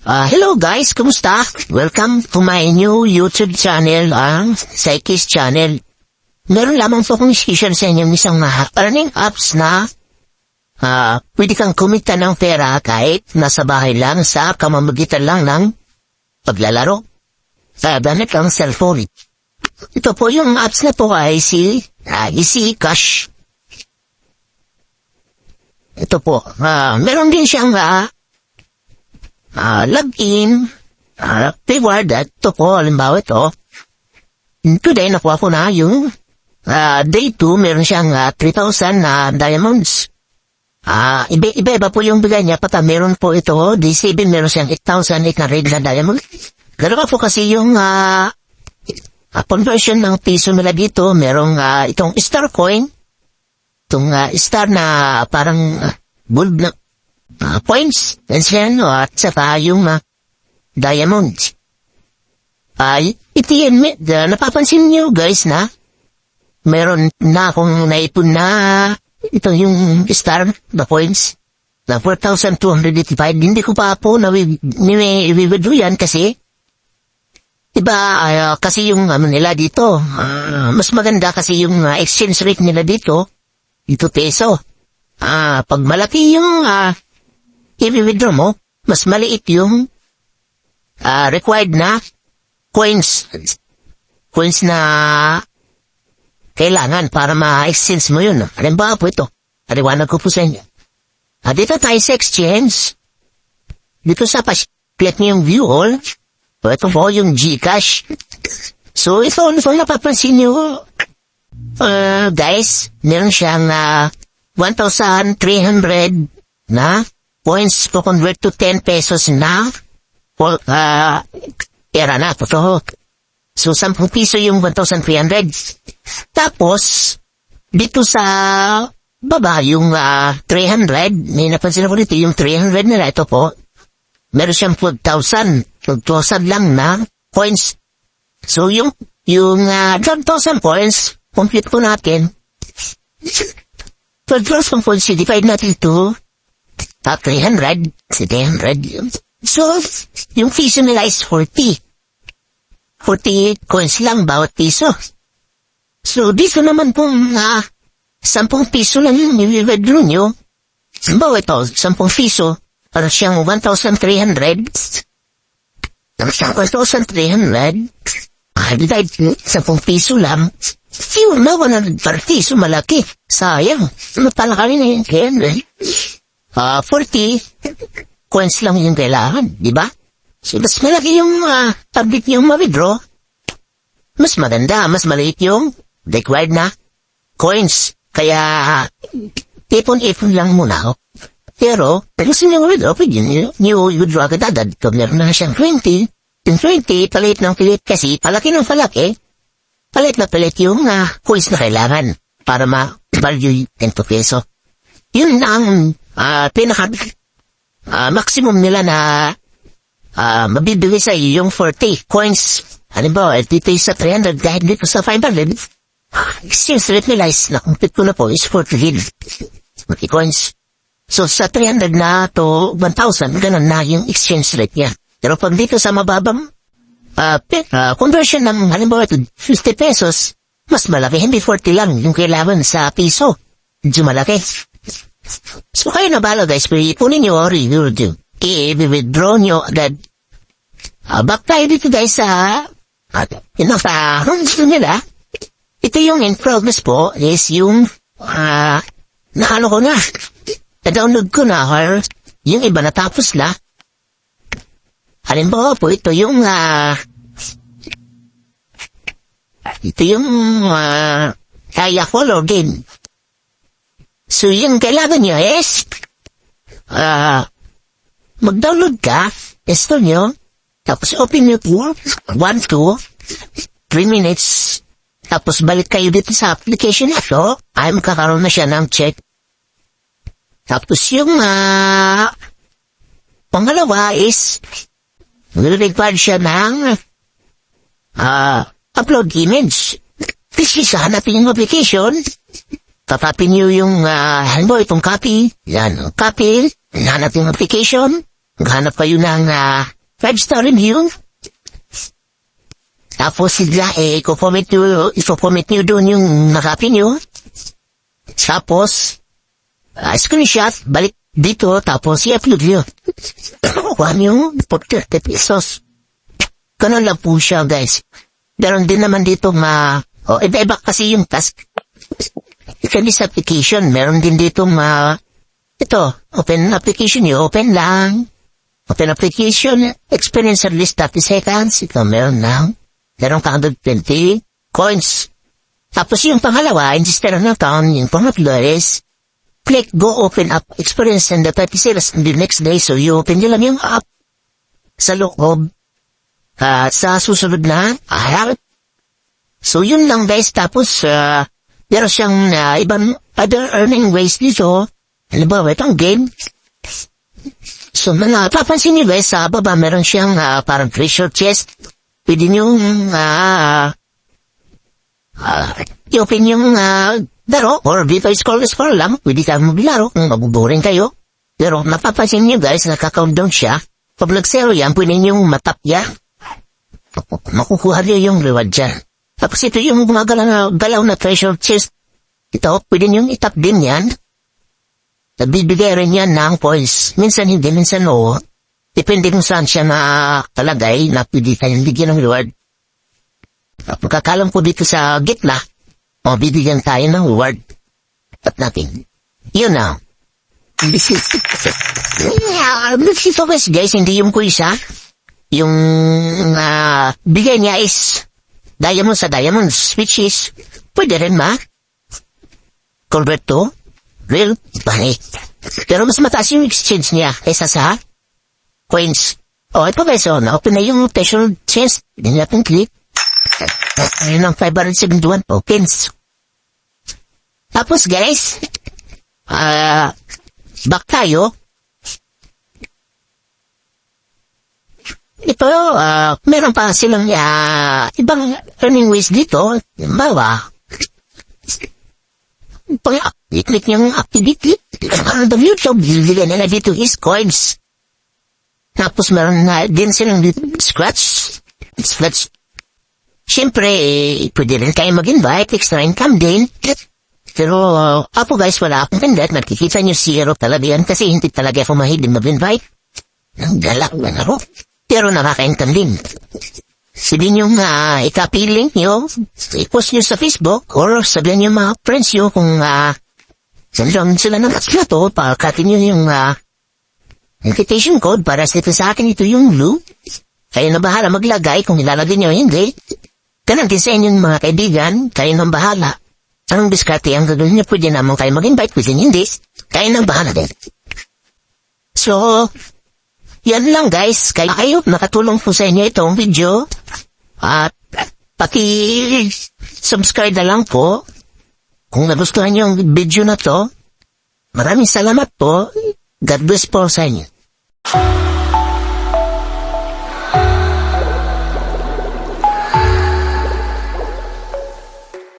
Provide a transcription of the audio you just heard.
Hello guys, kumusta? Welcome to my new YouTube channel, ang Psychis Channel. Meron lamang po akong i-share sa inyo isang earning apps na pwede kang kumita ng pera kahit nasa bahay lang sa kamamagitan lang ng paglalaro. Gamit ang cellphone. Ito po yung apps na po ay si Easy Cash. Ito po, meron din siyang login, reward. Ito po, halimbawa ito. Today, nakuha ko na yung day 2, meron siyang 3,000 na diamonds. Iba-iba po yung bigay niya, pata meron po ito, day 7, meron siyang 8,800 na diamonds. Dalawa po kasi yung conversion ng piso nila dito, merong itong star coin, itong star na parang bulb na points, at saka yung diamonds. Napapansin nyo guys na meron na akong naipon na ito yung star na points na 4,285. Hindi ko pa po na-withdraw yan kasi kasi yung nila dito, mas maganda kasi yung exchange rate nila dito peso. Pag malaki yung i-withdraw mo, mas maliit yung required na coins na kailangan para ma-exchange mo yun. Halimbawa po ito, aliwanag ko po sa inyo. Dito tayo sa exchange, dito sa click niyo yung view all, ito po yung Gcash. So ito napapansin nyo, guys, meron siyang 1,300 na points to convert to 10 pesos na pera na. So 10 piso yung 1,300. Tapos, dito sa baba yung 300, may napansin ako dito yung 300 nila, ito po, meron siyang 12,000 lang na points. So yung 12,000 points, complete po natin. 12,000 points, divide natin ito 300. So, yung piso nila is 40 coins lang bawat piso. So, dito naman pong 10 piso lang yung i-withdraw nyo. Bawa ito, 10 piso, para siyang 1,300. 1,300, divide 10 piso lang. Few na 100 per piso, malaki. Sayang. Talaka rin na yun. 40 coins lang yung kailangan, di ba? So, mas malaki yung tablet yung ma-withdraw. Mas maganda, mas maliit yung required na coins. Kaya, ipon-ipon lang muna ako. Pero gusto niyo withdraw, pwede niyo withdraw agad. Kung meron na siyang 20, palit ng pilit kasi, palaki ng palaki, palit na palit yung coins na kailangan para ma-value 10 peso. Yun ang maximum nila na mabibigay sa iyo yung 40 coins. Halimbawa, dito sa 300, dahil dito sa 500, exchange rate nila is, nakumpit ko na po, is 40 coins. So, sa 300 na to 1,000, ganun na yung exchange rate niya. Pero pag dito sa mababang conversion ng halimbawa ito, 50 pesos, mas malaki, hindi 40 lang yung kailangan sa piso. Medyo malaki. So, kayo na bala guys, punin nyo or i-withdraw nyo agad. Back tayo dito guys sa gusto nila. Ito yung in progress po is yung ko na. Na-download ko na or yung iba natapos na. Halimbawa po, ito yung kaya color game. So, yung kailangan nyo is mag-download ka, install nyo, tapos open nyo po, 1, 2, 3 minutes, tapos balik kayo dito sa application na ito, ay magkakaroon na siya ng check. Tapos yung pangalawa is nire-require siya ng upload image. Kasi hanapin yung application, tatapin nyo yung halimbawa itong copy, yan, copy, hanap yung application, hanap kayo ng 5-star review. Tapos sila, i-comment nyo doon yung nakapin nyo. Tapos, screenshot, balik dito, tapos i-upload nyo. Kuha nyo, 40 pesos. Ganun lang po siya, guys. Meron din naman dito iba-iba kasi yung task. This application, meron din dito open application nyo, open lang. Open application, experience at least 30 seconds. Ito, meron lang. Meron ka 120 coins. Tapos yung pangalawa, instead of yung pangatlo is, click go open up experience and the 30 seconds the next day. So you open nyo lang yung app sa loob. Sa susunod na araw. So yun lang guys. Tapos, meron siyang ibang other earning ways dito. Halimbawa, itong game. So, papansin nyo guys, sa baba meron siyang parang treasure chest. Pwede nyo i-open yung laro or dito score lang. Pwede kayo maglaro kung mabuboring kayo. Pero napapansin nyo guys, nakaka-countdown siya. Pag nag-zero yan, pwede nyo matap yan. Makukuha nyo yung reward dyan. Tapos ito yung mga galaw na treasure chest. Ito, pwede nyo itap din yan. Bibigay rin yan ng points. Minsan hindi, minsan oo. Depende kung saan siya nakalagay na pwede kayong bigyan ng reward. Pagkakalam ko dito sa gitna, bibigyan tayo ng reward. At natin. Yun na. This is guys, hindi yung kuisa. Yung bigay niya is diamond sa diamonds, which is pwede rin convert to real money. Pero mas mataas yung exchange niya kaysa sa coins. Ito guys, na-open na yung treasure chest. Hindi natin click. Ayun ang 571 tokens. Tapos guys, back tayo. Ito, meron pa silang ibang earning ways dito. Bawa, i-click niyang activity. The YouTube, bibigyan nila dito is coins. Tapos meron na din silang dito scratch. Siyempre, pwede rin kayo mag-invite, extra income din. Pero ako guys, wala akong pindat. Nakikita niyo zero talaga yan kasi hindi talaga ako mahilig mag-invite. Ang galak na laro. Pero nakaka-income din. Sabihin nyo i-copy link nyo, i-post nyo sa Facebook, or sabihin nyo mga friends nyo kung saan sila ng to, pakatin nyo yung invitation code para sa akin ito yung blue. Kayo na bahala maglagay kung ilalagay nyo hindi. Ganun din sa inyong mga kaibigan, kayo na bahala. Anong diskarte ang gagawin nyo, pwede naman kayo mag-invite, pwede hindi. Kayo na bahala din. So, yan lang guys, kayo nakatulong po sa inyo itong video. At paki-subscribe na lang po kung nagustuhan nyo ang video na to. Maraming salamat po. God bless po sa inyo.